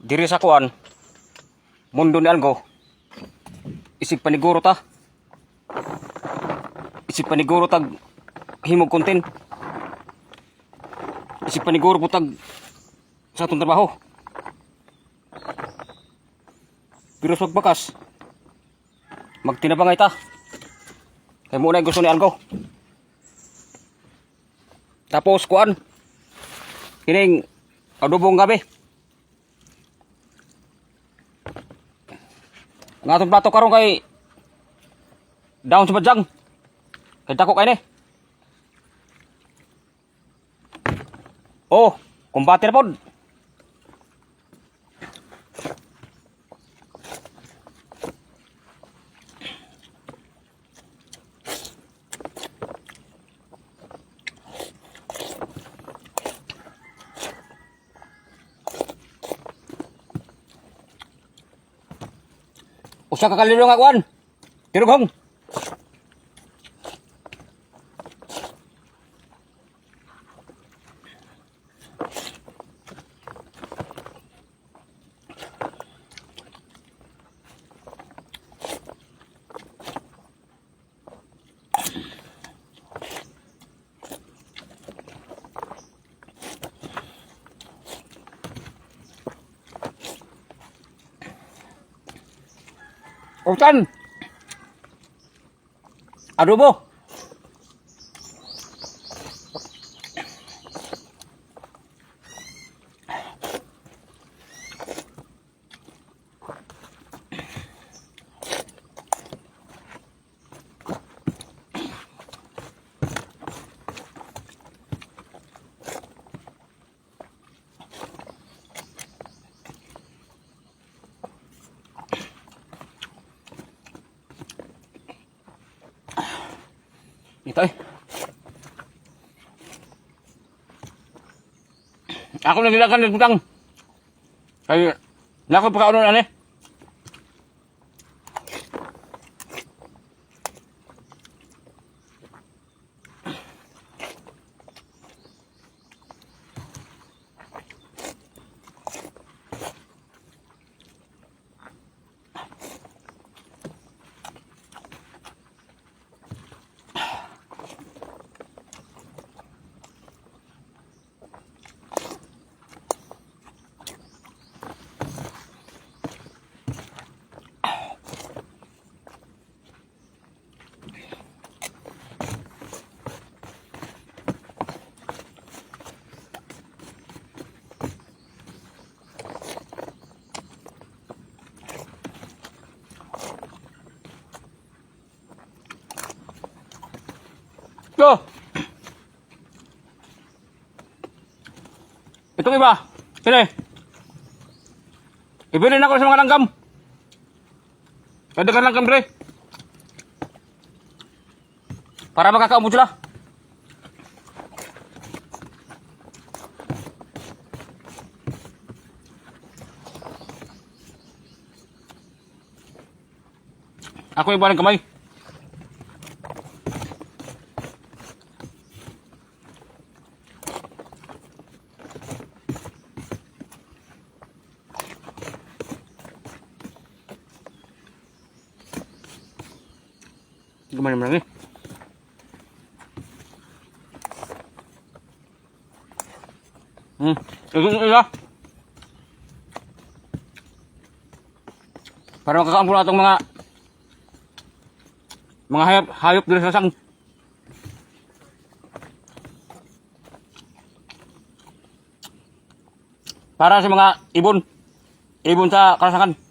diri sa kuan mundo ni Algo isip paniguro ta tag himog content, isip paniguro po tag sa atong trabaho. Pero sa pagbakas magtinabangay ta kay muna gusto ni Algo. Tapos kuan kining adobong gabi nga atong plato karon kay down sa badyang kay dako kay ni. Oh, kumbate na pod. Usa ka kalilo nga kuan. Tirughong. Utan. Adobo. Ito eh. Ako na nilakan ng butang. Kaya, nako pagkaunon ano eh. Yo. Itong iba. Sino eh? Ibilin ako sa mga langgam. Kada ka langgam dre. Para makakaumod sila. Ako iba ng kamay. Gimana lagi? Itu ya. Para makakampun atong mga hayop diri sa sang. Para sa mga ibon sa kalasangan.